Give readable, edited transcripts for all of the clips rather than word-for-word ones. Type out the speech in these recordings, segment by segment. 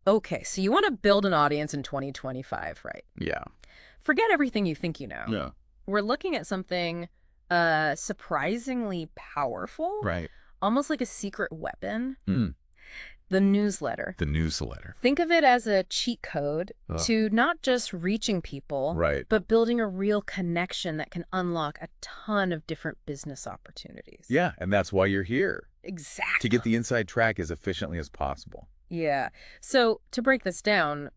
Okay, so you want to build an audience in 2025, right? Yeah. Forget everything you think you know. Yeah. We're looking at something surprisingly powerful, Right. almost like a secret weapon, Mm. the newsletter. The newsletter. Think of it as a cheat code Ugh. to not just reaching people, Right. but building a real connection that can unlock a ton of different business opportunities. Yeah, and that's why you're here. Exactly. To get the inside track as efficiently as possible. Yeah. So to break this down,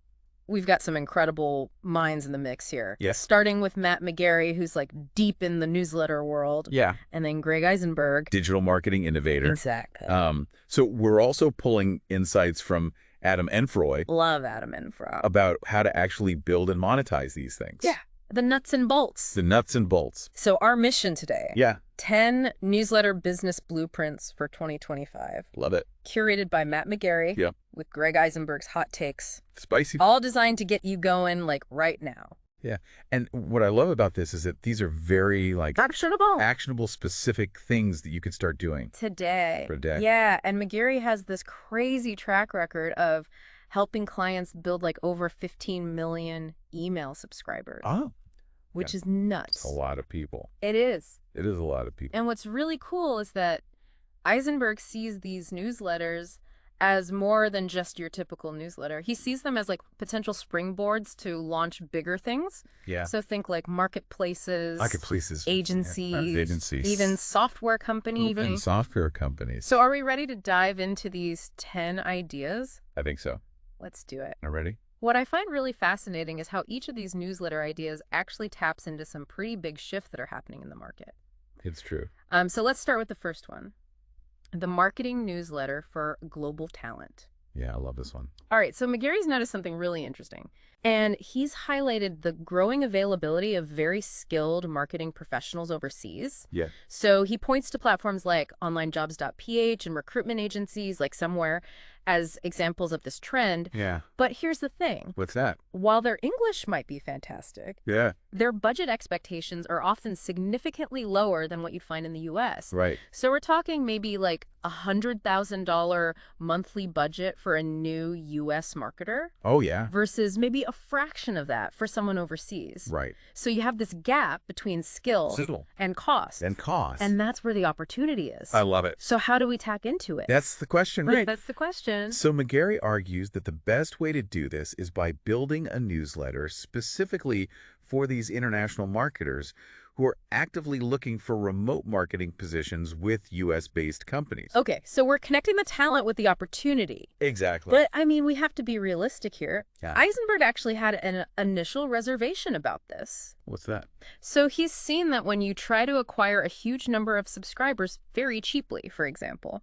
we've got some incredible minds in the mix here. Yes. Starting with Matt McGarry, who's like deep in the newsletter world. Yeah. And then Greg Eisenberg. Digital marketing innovator. Exactly. So we're also pulling insights from Adam Enfroy Love Adam Enfroy. about how to actually build and monetize these things. Yeah. The nuts and bolts. The nuts and bolts. So our mission today. Yeah. 10 newsletter business blueprints for 2025. Love it. Curated by Matt McGarry. Yeah. With Greg Eisenberg's hot takes. Spicy. All designed to get you going like right now. Yeah. And what I love about this is that these are very like actionable specific things that you could start doing today. For a day. Yeah. And McGarry has this crazy track record of helping clients build like over 15 million email subscribers. Oh. Which is nuts. It's a lot of people. It is. It is a lot of people. And what's really cool is that Eisenberg sees these newsletters as more than just your typical newsletter. He sees them as like potential springboards to launch bigger things. Yeah. So think like marketplaces, agencies, even software companies. Even software companies. So are we ready to dive into these 10 ideas? I think so. Let's do it. Are you ready? What I find really fascinating is how each of these newsletter ideas actually taps into some pretty big shifts that are happening in the market. It's true. So let's start with the first one. The marketing newsletter for global talent. Yeah, I love this one. All right, so McGarry's noticed something really interesting. And he's highlighted the growing availability of very skilled marketing professionals overseas. Yeah. So he points to platforms like onlinejobs.ph and recruitment agencies like Somewhere as examples of this trend. Yeah. But here's the thing. What's that? While their English might be fantastic, Yeah. their budget expectations are often significantly lower than what you'd find in the U.S. Right. So we're talking maybe like $100,000 monthly budget for a new U.S. marketer. Oh, yeah. Versus maybe a fraction of that for someone overseas. Right. So you have this gap between skill and cost. And that's where the opportunity is. I love it. So how do we tap into it? That's the question, right? That's the question. So McGarry argues that the best way to do this is by building a newsletter specifically for these international marketers who are actively looking for remote marketing positions with U.S.-based companies. Okay, so we're connecting the talent with the opportunity. Exactly. But, I mean, we have to be realistic here. Yeah. Eisenberg actually had an initial reservation about this. What's that? So he's seen that when you try to acquire a huge number of subscribers very cheaply, for example,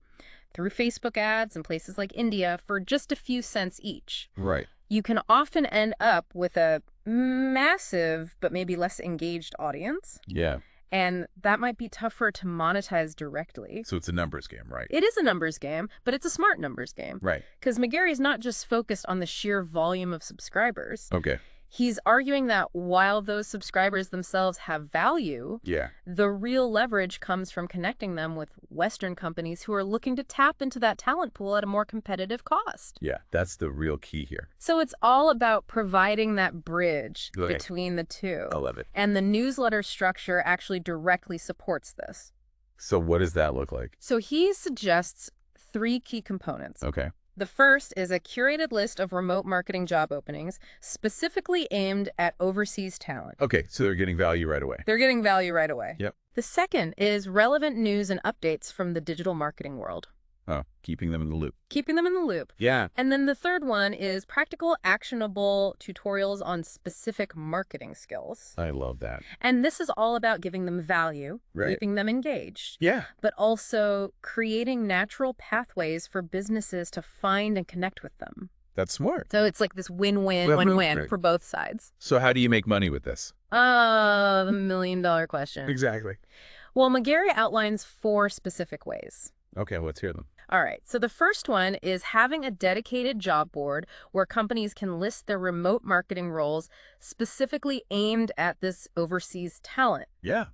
through Facebook ads in places like India for just a few cents each. Right. You can often end up with a massive but maybe less engaged audience. Yeah. And that might be tougher to monetize directly. So it's a numbers game, right? It is a numbers game, but it's a smart numbers game. Right. Because McGarry's not just focused on the sheer volume of subscribers. Okay. He's arguing that while those subscribers themselves have value, the real leverage comes from connecting them with Western companies who are looking to tap into that talent pool at a more competitive cost. Yeah, that's the real key here. So it's all about providing that bridge between the two. I love it. And the newsletter structure actually directly supports this. So what does that look like? So he suggests 3 key components. Okay. The first is a curated list of remote marketing job openings specifically aimed at overseas talent. Okay, so they're getting value right away. They're getting value right away. Yep. The second is relevant news and updates from the digital marketing world. Oh, keeping them in the loop. Keeping them in the loop. Yeah. And then the third one is practical, actionable tutorials on specific marketing skills. I love that. And this is all about giving them value, keeping them engaged. Yeah. But also creating natural pathways for businesses to find and connect with them. That's smart. So it's like this win-win for both sides. So how do you make money with this? The million-dollar question. Exactly. Well, McGarry outlines 4 specific ways. Okay, let's hear them. All right. So the first one is having a dedicated job board where companies can list their remote marketing roles specifically aimed at this overseas talent. Yeah.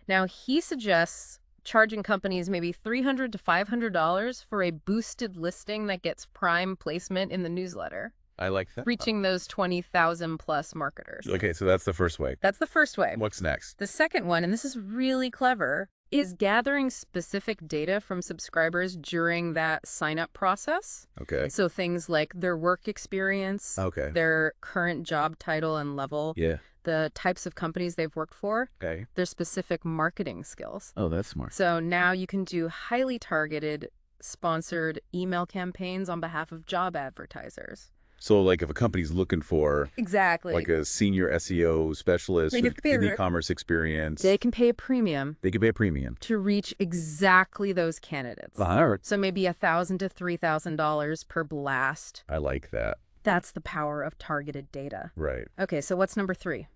Now, he suggests charging companies maybe $300 to $500 for a boosted listing that gets prime placement in the newsletter. I like that. Reaching those 20,000 plus marketers. Okay, so that's the first way. That's the first way. What's next? The second one, and this is really clever, is gathering specific data from subscribers during that sign-up process. Okay. So things like their work experience, Okay. their current job title and level, Yeah. the types of companies they've worked for, Okay. their specific marketing skills. Oh, that's smart. So now you can do highly targeted, sponsored email campaigns on behalf of job advertisers. So, like, if a company's looking for Exactly. like a senior SEO specialist with an e-commerce experience, They can pay a premium they could pay a premium. to reach exactly those candidates. So maybe $1,000 to $3,000 per blast. I like that. That's the power of targeted data. Right. Okay, so what's number 3?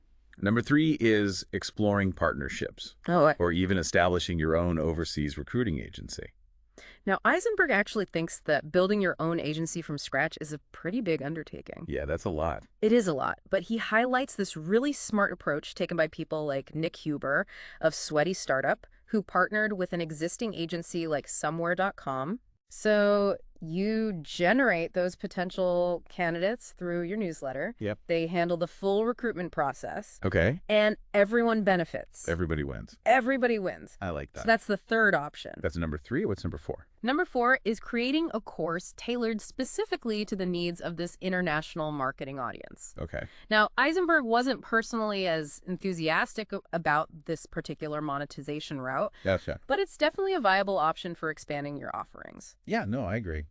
Number 3 is exploring partnerships or even establishing your own overseas recruiting agency. Now, Eisenberg actually thinks that building your own agency from scratch is a pretty big undertaking. Yeah, that's a lot. It is a lot, but he highlights this really smart approach taken by people like Nick Huber of Sweaty Startup, who partnered with an existing agency like somewhere.com. So you generate those potential candidates through your newsletter. Yep. They handle the full recruitment process. Okay. And everyone benefits. Everybody wins. Everybody wins. I like that. So that's the third option. That's number 3. What's number 4? Number 4 is creating a course tailored specifically to the needs of this international marketing audience. Okay. Now, Eisenberg wasn't personally as enthusiastic about this particular monetization route, Gotcha. but it's definitely a viable option for expanding your offerings. Yeah, no, I agree.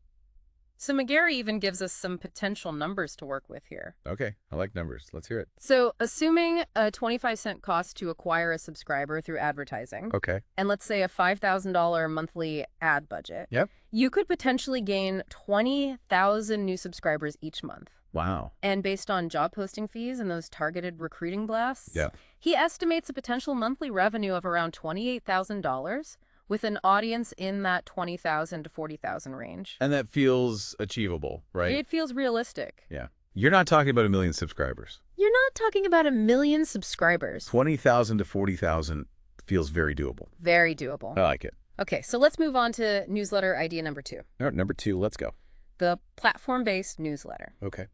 So McGarry even gives us some potential numbers to work with here. Okay, I like numbers. Let's hear it. So assuming a 25-cent cost to acquire a subscriber through advertising, Okay. and let's say a $5,000 monthly ad budget, Yep. you could potentially gain 20,000 new subscribers each month. Wow. And based on job posting fees and those targeted recruiting blasts, Yeah. he estimates a potential monthly revenue of around $28,000 with an audience in that 20,000 to 40,000 range. And that feels achievable, right? It feels realistic. Yeah. You're not talking about 1 million subscribers. You're not talking about 1 million subscribers. 20,000 to 40,000 feels very doable. Very doable. I like it. Okay, so let's move on to newsletter idea number 2. All right, number 2, let's go. The platform-based newsletter. Okay.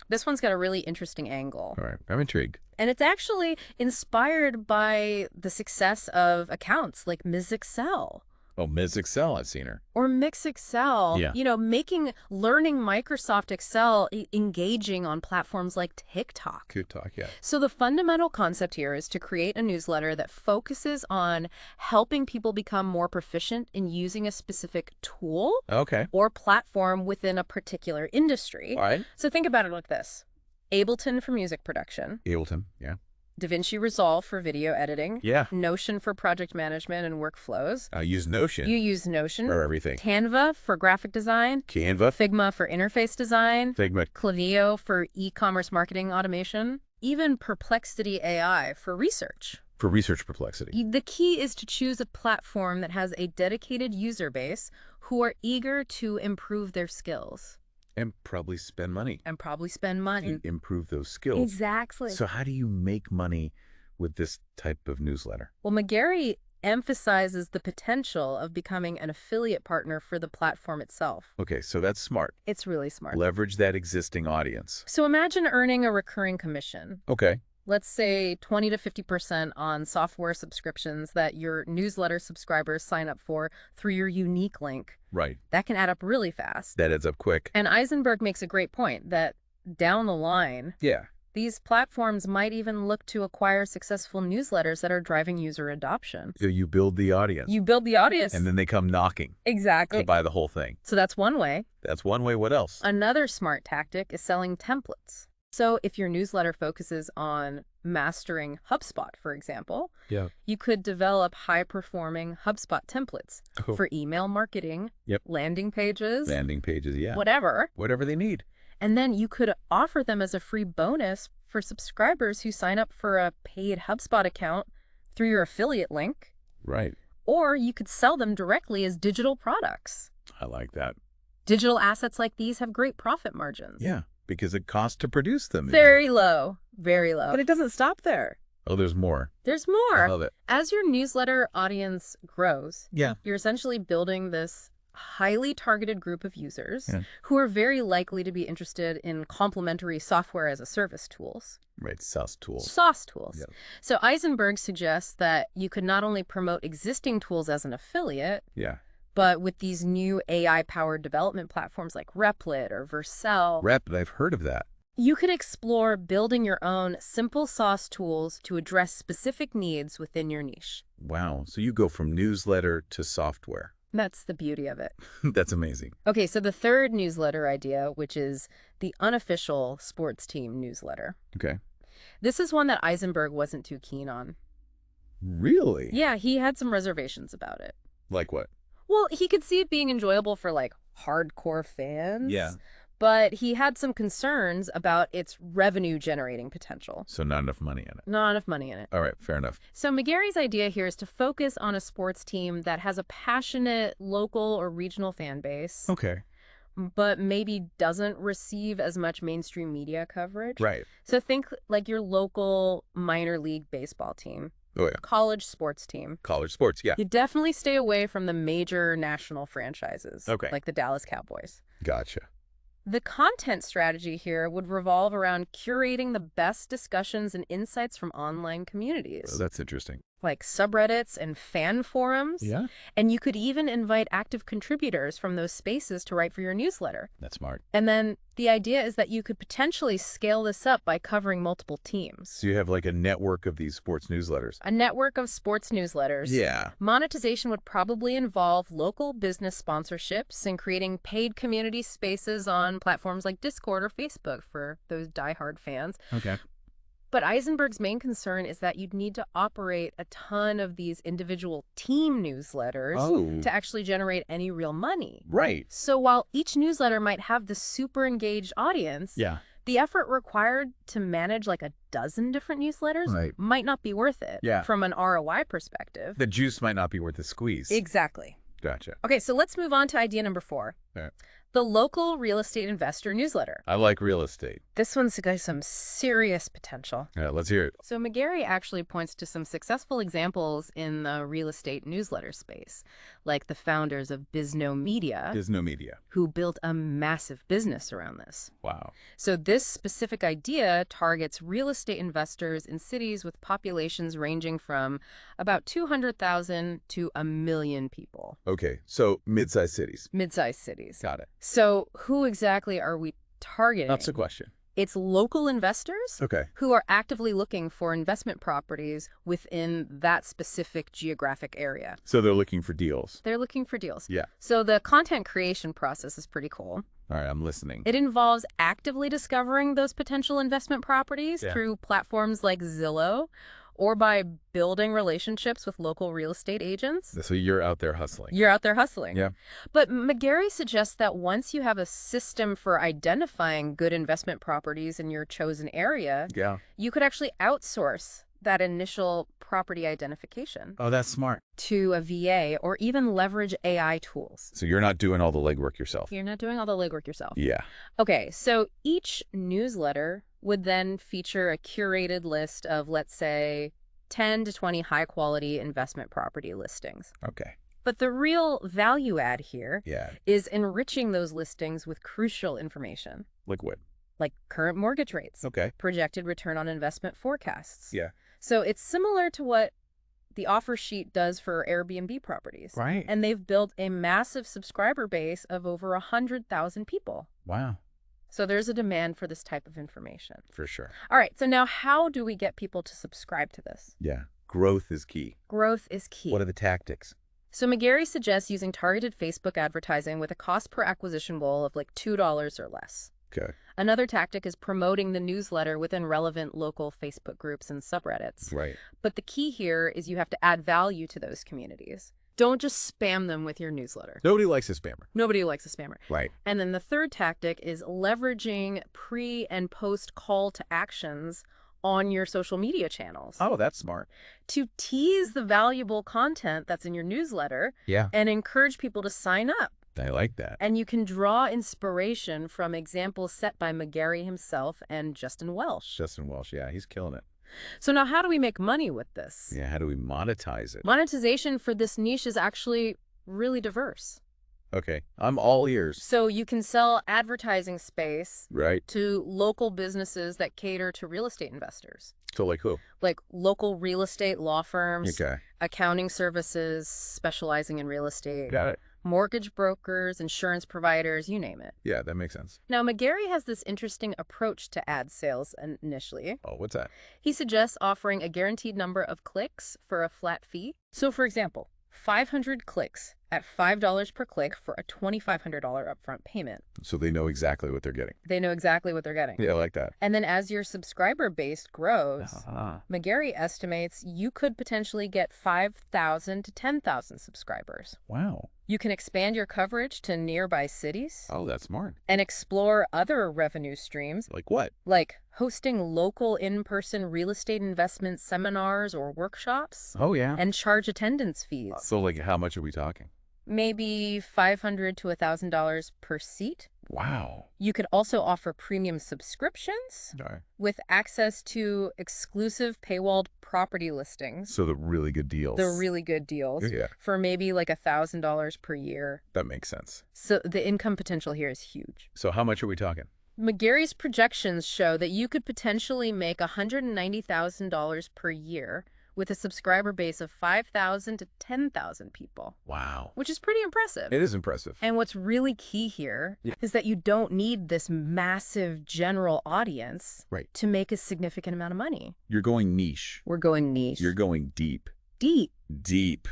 This one's got a really interesting angle. All right, I'm intrigued. And it's actually inspired by the success of accounts like Ms. Excel. Oh, Ms. Excel, I've seen her. Or Mix Excel. Yeah. You know, learning Microsoft Excel engaging on platforms like TikTok. Good talk, yeah. So the fundamental concept here is to create a newsletter that focuses on helping people become more proficient in using a specific tool Okay. or platform within a particular industry. All right. So think about it like this. Ableton for music production. Ableton, yeah. DaVinci Resolve for video editing. Yeah. Notion for project management and workflows. I use Notion You use Notion. for everything. Canva for graphic design. Canva, Figma for interface design. Figma. Klaviyo for e-commerce marketing automation. Even Perplexity AI for research. For research perplexity. The key is to choose a platform that has a dedicated user base who are eager to improve their skills. And probably spend money And probably spend money. to improve those skills. Exactly. So how do you make money with this type of newsletter? Well, McGarry emphasizes the potential of becoming an affiliate partner for the platform itself. Okay, so that's smart. It's really smart. Leverage that existing audience. So imagine earning a recurring commission. Okay. Let's say 20 to 50% on software subscriptions that your newsletter subscribers sign up for through your unique link. Right. That can add up really fast. That adds up quick. And Eisenberg makes a great point that down the line, Yeah. these platforms might even look to acquire successful newsletters that are driving user adoption. So you build the audience. You build the audience. And then they come knocking Exactly. to buy the whole thing. So that's one way. That's one way. What else? Another smart tactic is selling templates. So if your newsletter focuses on mastering HubSpot, for example, Yeah. you could develop high-performing HubSpot templates for email marketing, Yep. landing pages, Landing pages, yeah. whatever. Whatever they need. And then you could offer them as a free bonus for subscribers who sign up for a paid HubSpot account through your affiliate link, Right. or you could sell them directly as digital products. I like that. Digital assets like these have great profit margins. Yeah, because it costs to produce them. Very low. Very low. But it doesn't stop there. Oh, there's more. There's I more. love it. As your newsletter audience grows, Yeah. you're essentially building this highly targeted group of users Yeah. who are very likely to be interested in complementary software as a service tools. Right, SaaS tools. SaaS tools. Yep. So Eisenberg suggests that you could not only promote existing tools as an affiliate, Yeah. but with these new AI-powered development platforms like Replit or Vercel, I've heard of that. you could explore building your own simple SaaS tools to address specific needs within your niche. Wow. So you go from newsletter to software. That's the beauty of it. That's amazing. Okay, so the third newsletter idea, which is the unofficial sports team newsletter. Okay. This is one that Eisenberg wasn't too keen on. Really? Yeah, he had some reservations about it. Like what? Well, he could see it being enjoyable for, like, hardcore fans. Yeah. But he had some concerns about its revenue-generating potential. So not enough money in it. Not enough money in it. All right, fair enough. So McGarry's idea here is to focus on a sports team that has a passionate local or regional fan base, Okay. but maybe doesn't receive as much mainstream media coverage. Right. So think like your local minor league baseball team, Oh, yeah. college sports team. College sports, yeah. You definitely stay away from the major national franchises, Okay. like the Dallas Cowboys. Gotcha. The content strategy here would revolve around curating the best discussions and insights from online communities, Oh, that's interesting. like subreddits and fan forums. Yeah? And you could even invite active contributors from those spaces to write for your newsletter. That's smart. And then the idea is that you could potentially scale this up by covering multiple teams. So you have like a network of these sports newsletters. A network of sports newsletters. Yeah. Monetization would probably involve local business sponsorships and creating paid community spaces on platforms like Discord or Facebook for those diehard fans. Okay. But Eisenberg's main concern is that you'd need to operate a ton of these individual team newsletters to actually generate any real money. Right. So while each newsletter might have the super engaged audience, Yeah. the effort required to manage like a dozen different newsletters might not be worth it from an ROI perspective. The juice might not be worth the squeeze. Exactly. Gotcha. Okay, so let's move on to idea number 4. All right. The local real estate investor newsletter. I like real estate. This one's got some serious potential. All right, let's hear it. So McGarry actually points to some successful examples in the real estate newsletter space, like the founders of Bizno Media, who built a massive business around this. Wow. So this specific idea targets real estate investors in cities with populations ranging from about 200,000 to 1 million people. Okay, so mid-sized cities. Mid-sized cities. Got it. So who exactly are we targeting? That's the question. It's local investors Okay. who are actively looking for investment properties within that specific geographic area. So they're looking for deals. They're looking for deals. Yeah. So the content creation process is pretty cool. All right, I'm listening. It involves actively discovering those potential investment properties through platforms like Zillow or by building relationships with local real estate agents. So you're out there hustling. You're out there hustling. Yeah. But McGarry suggests that once you have a system for identifying good investment properties in your chosen area, you could actually outsource that initial property identification. Oh, that's smart. To a VA or even leverage AI tools. So you're not doing all the legwork yourself. You're not doing all the legwork yourself. Yeah. Okay, so each newsletter would then feature a curated list of, let's say, 10 to 20 high-quality investment property listings. Okay. But the real value add here Yeah. is enriching those listings with crucial information. Like what? Like current mortgage rates. Okay. Projected return on investment forecasts. Yeah. So it's similar to what the offer sheet does for Airbnb properties. Right. And they've built a massive subscriber base of over 100,000 people. Wow. So there's a demand for this type of information. For sure. All right, so now how do we get people to subscribe to this? Yeah. Growth is key. Growth is key. What are the tactics? So McGarry suggests using targeted Facebook advertising with a cost per acquisition goal of like $2 or less. Okay. Another tactic is promoting the newsletter within relevant local Facebook groups and subreddits. Right. But the key here is you have to add value to those communities. Don't just spam them with your newsletter. Nobody likes a spammer. Nobody likes a spammer. Right. And then the third tactic is leveraging pre- and post call to actions on your social media channels. Oh, that's smart. To tease the valuable content that's in your newsletter and encourage people to sign up. I like that. And you can draw inspiration from examples set by McGarry himself and Justin Welsh. Justin Welsh, yeah, he's killing it. So now how do we make money with this? Yeah, how do we monetize it? Monetization for this niche is actually really diverse. Okay, I'm all ears. So you can sell advertising space Right. to local businesses that cater to real estate investors, So like who? like local real estate law firms, Okay. accounting services specializing in real estate, Got it. mortgage brokers, insurance providers, you name it. Yeah, that makes sense. Now, McGarry has this interesting approach to ad sales initially. Oh, what's that? He suggests offering a guaranteed number of clicks for a flat fee. So, for example, 500 clicks at $5 per click for a $2,500 upfront payment. So they know exactly what they're getting. They know exactly what they're getting. Yeah, I like that. And then as your subscriber base grows, Ah. McGarry estimates you could potentially get 5,000 to 10,000 subscribers. Wow. You can expand your coverage to nearby cities Oh, that's smart. and explore other revenue streams, Like what? like hosting local in-person real estate investment seminars or workshops, Oh, yeah. and charge attendance fees. So like how much are we talking? Maybe $500 to $1,000 per seat. Wow. You could also offer premium subscriptions All right. with access to exclusive paywalled property listings. So the really good deals. The really good deals Yeah, for maybe like $1,000 per year. that makes sense. So the income potential here is huge. So how much are we talking? McGarry's projections show that you could potentially make $190,000 per year with a subscriber base of 5,000 to 10,000 people, Wow. which is pretty impressive. It is impressive. And what's really key here is that you don't need this massive general audience Right. to make a significant amount of money. You're going niche. We're going niche. You're going deep. deep. Deep.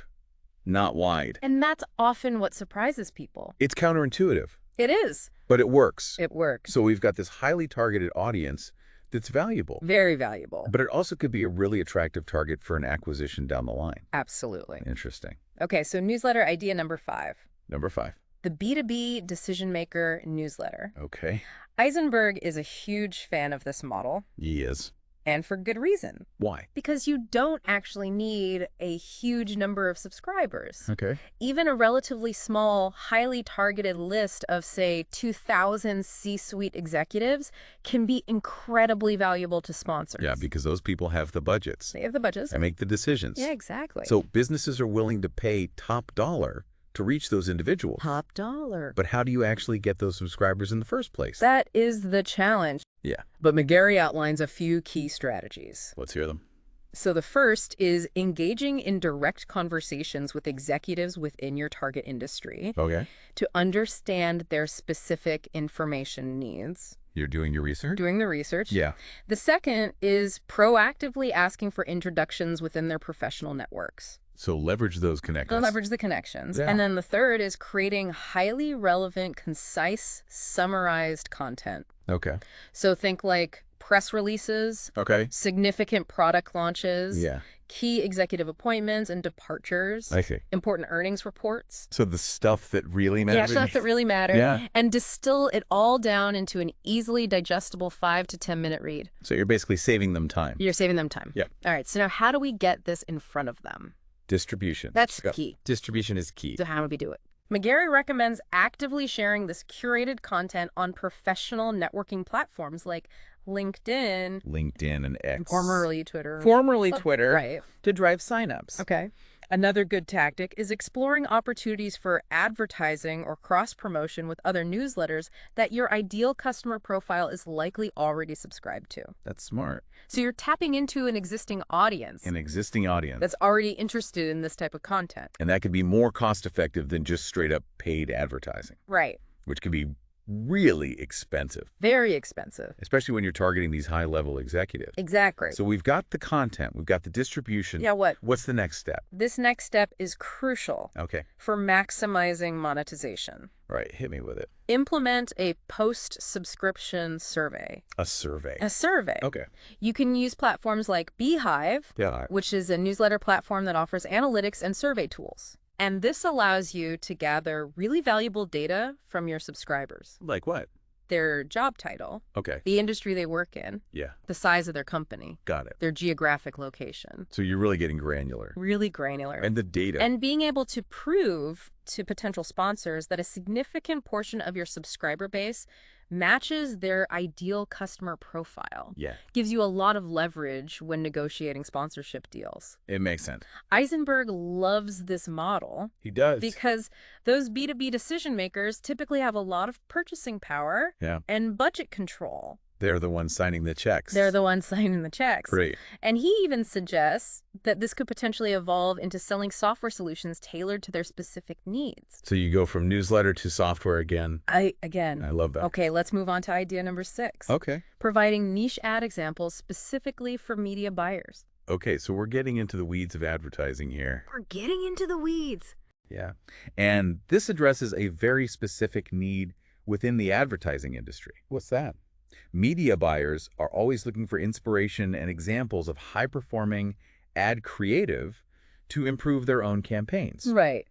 Not wide. And that's often what surprises people. It's counterintuitive, It is. but it works. It works. So we've got this highly targeted audience that's valuable. Very valuable. But it also could be a really attractive target for an acquisition down the line. Absolutely. Interesting. Okay, so newsletter idea number 5. Number 5. The B2B Decision Maker newsletter. Okay. Eisenberg is a huge fan of this model, He is. and for good reason. Why? Because you don't actually need a huge number of subscribers. Okay. Even a relatively small, highly targeted list of, say, 2,000 C-suite executives can be incredibly valuable to sponsors. Yeah, because those people have the budgets. They have the budgets. And make the decisions. Yeah, exactly. So businesses are willing to pay top dollar to reach those individuals. Top dollar. But how do you actually get those subscribers in the first place? That is the challenge. Yeah. But McGarry outlines a few key strategies. Let's hear them. So the first is engaging in direct conversations with executives within your target industry Okay. to understand their specific information needs. You're doing your research? Doing the research. Yeah. The second is proactively asking for introductions within their professional networks. So leverage those connections. Leverage the connections. Yeah. And then the third is creating highly relevant, concise, summarized content. Okay. So think like press releases, Okay. significant product launches, Yeah. key executive appointments and departures, I see. important earnings reports. So the stuff that really matters. Yeah, stuff that really matter. Yeah. And distill it all down into an easily digestible 5 to 10 minute read. So you're basically saving them time. You're saving them time. Yep. All right, so now how do we get this in front of them? Distribution. That's Yep. key. Distribution is key. So how do we do it? McGarry recommends actively sharing this curated content on professional networking platforms like LinkedIn, LinkedIn and X. formerly Twitter. Formerly Twitter, Right. to drive signups. Okay. Another good tactic Is exploring opportunities for advertising or cross-promotion with other newsletters that your ideal customer profile is likely already subscribed to. That's smart. So you're tapping into an existing audience An existing audience. that's already interested in this type of content. And that could be more cost effective than just straight up paid advertising, Right. which can be really expensive, Very expensive. especially when you're targeting these high level executives. Exactly. So we've got the content, we've got the distribution. Yeah, what? What's the next step? This next step is crucial Okay. for maximizing monetization. All right, hit me with it. Implement a post-subscription survey. A survey. A survey. Okay. You can use platforms like Beehive, Yeah. which is a newsletter platform that offers analytics and survey tools. And this allows you to gather really valuable data from your subscribers. Like what? Their job title, Okay. the industry they work in, Yeah. the size of their company, Got it. their geographic location. So you're really getting granular. Really granular. And the data. And being able to prove to potential sponsors that a significant portion of your subscriber base matches their ideal customer profile. Yeah, Gives you a lot of leverage when negotiating sponsorship deals. it makes sense. Eisenberg loves this model He does. because those B2B decision makers typically have a lot of purchasing power Yeah. and budget control. They're the ones signing the checks. They're the ones signing the checks. Great. And he even suggests that this could potentially evolve into selling software solutions tailored to their specific needs. So you go from newsletter to software again. I love that. Okay, let's move on to idea number 6. Okay. Providing niche ad examples specifically for media buyers. Okay, so we're getting into the weeds of advertising here. We're getting into the weeds. Yeah. And this addresses a very specific need within the advertising industry. What's that? Media buyers are always looking for inspiration and examples of high-performing ad creative to improve their own campaigns. Right.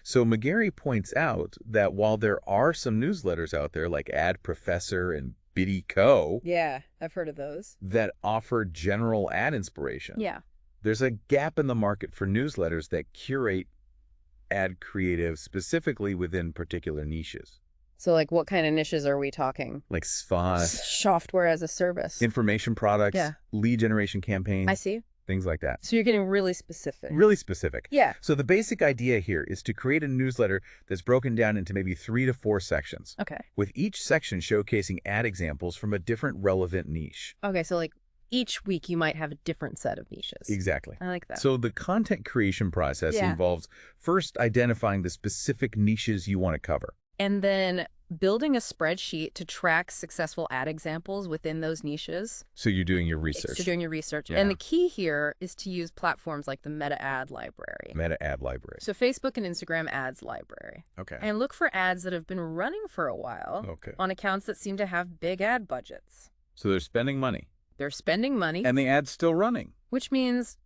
So McGarry points out that while there are some newsletters out there like Ad Professor and Biddy Co. Yeah, I've heard of those. that offer general ad inspiration, Yeah. there's a gap in the market for newsletters that curate ad creative specifically within particular niches. So, like, what kind of niches are we talking? Like SPA, Software as a service. information products, Yeah. lead generation campaigns, I see. things like that. So you're getting really specific. Really specific. Yeah. So the basic idea here is to create a newsletter that's broken down into maybe 3 to 4 sections, Okay. with each section showcasing ad examples from a different relevant niche. Okay, so, like, each week you might have a different set of niches. Exactly. I like that. So the content creation process Yeah. involves first identifying the specific niches you want to cover. And then building a spreadsheet to track successful ad examples within those niches. So you're doing your research. So doing your research. Yeah. And the key here is to use platforms like the Meta Ad Library. Meta ad library. So Facebook and Instagram Ads Library. Okay. And look for ads that have been running for a while Okay. on accounts that seem to have big ad budgets. So they're spending money. They're spending money, And the ad's still running. which means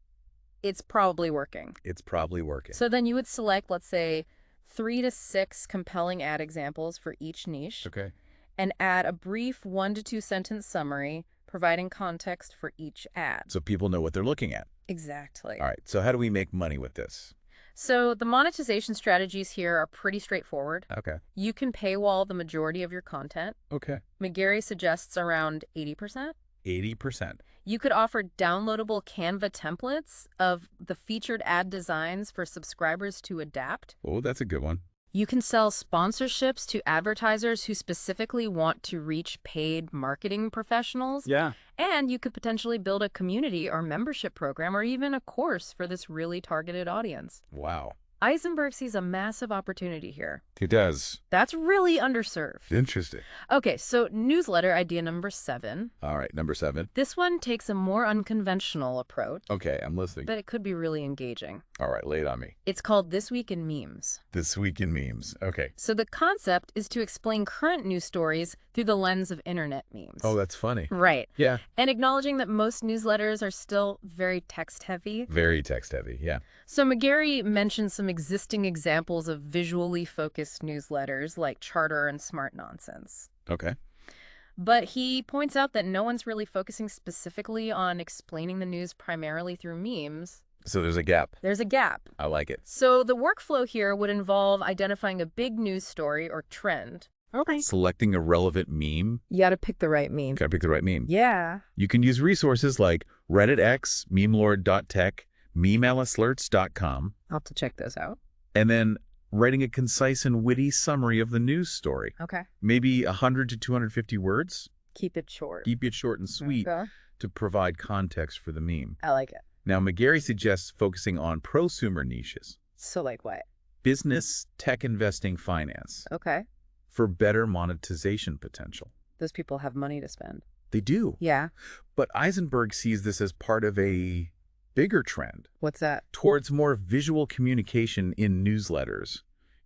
it's probably working. It's probably working. So then you would select, let's say, 3 to 6 compelling ad examples for each niche Okay. and add a brief 1 to 2 sentence summary providing context for each ad. So people know what they're looking at. Exactly. All right. So how do we make money with this? So the monetization strategies here are pretty straightforward. Okay. You can paywall the majority of your content. Okay. McGarry suggests around 80%. 80%. You could offer downloadable Canva templates of the featured ad designs for subscribers to adapt. Oh, that's a good one. You can sell sponsorships to advertisers who specifically want to reach paid marketing professionals. Yeah. And you could potentially build a community or membership program or even a course for this really targeted audience. Wow. Eisenberg sees a massive opportunity here. He does. That's really underserved. Interesting. Okay, so newsletter idea number 7. All right. Number 7. This one takes a more unconventional approach, Okay. I'm listening. but it could be really engaging. All right. Lay it on me. It's called This Week in Memes. This Week in Memes. Okay. So the concept is to explain current news stories through the lens of internet memes. Oh, that's funny. Right. Yeah. And acknowledging that most newsletters are still very text-heavy. Very text heavy. Yeah. So McGarry mentioned some existing examples of visually focused newsletters like Charter and Smart Nonsense. Okay. But he points out that no one's really focusing specifically on explaining the news primarily through memes. So there's a gap. There's a gap. I like it. So the workflow here would involve identifying a big news story or trend. Okay. Selecting a relevant meme. You got to pick the right meme. Gotta pick the right meme. Yeah. You can use resources like Reddit X, memelord.tech, memalislalerts.com, I'll have to check those out. and then writing a concise and witty summary of the news story. Okay. Maybe 100 to 250 words. Keep it short. Keep it short and sweet Okay. to provide context for the meme. I like it. Now, McGarry suggests focusing on prosumer niches. So like what? Business, tech investing, finance. Okay. For better monetization potential. Those people have money to spend. They do. Yeah. But Eisenberg sees this as part of a bigger trend What's that? towards more visual communication in newsletters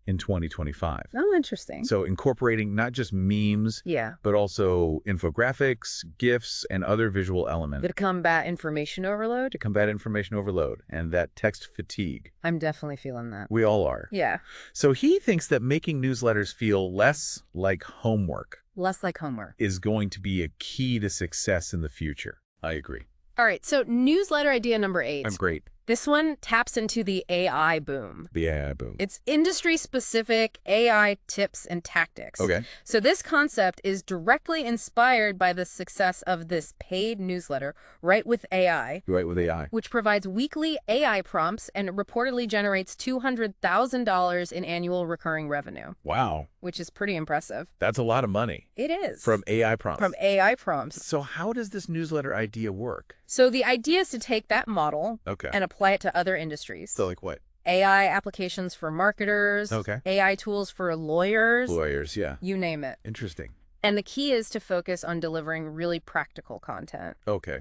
in 2025. Oh, interesting. So incorporating not just memes, Yeah. but also infographics, GIFs, and other visual elements To combat information overload? to combat information overload and that text fatigue. I'm definitely feeling that. We all are. Yeah. So he thinks that making newsletters feel less like homework Less like homework. is going to be a key to success in the future. I agree. All right. So newsletter idea number 8. I'm great. This one taps into the AI boom. The AI boom. It's industry-specific AI tips and tactics. Okay. So this concept is directly inspired by the success of this paid newsletter, Right with AI, Right with AI. which provides weekly AI prompts and reportedly generates $200,000 in annual recurring revenue, Wow. which is pretty impressive. That's a lot of money. It is. From AI prompts. From AI prompts. So how does this newsletter idea work? So the idea is to take that model and apply it to other industries. So like what? AI applications for marketers, AI tools for lawyers. Lawyers, yeah. You name it. Interesting. And the key is to focus on delivering really practical content. Okay.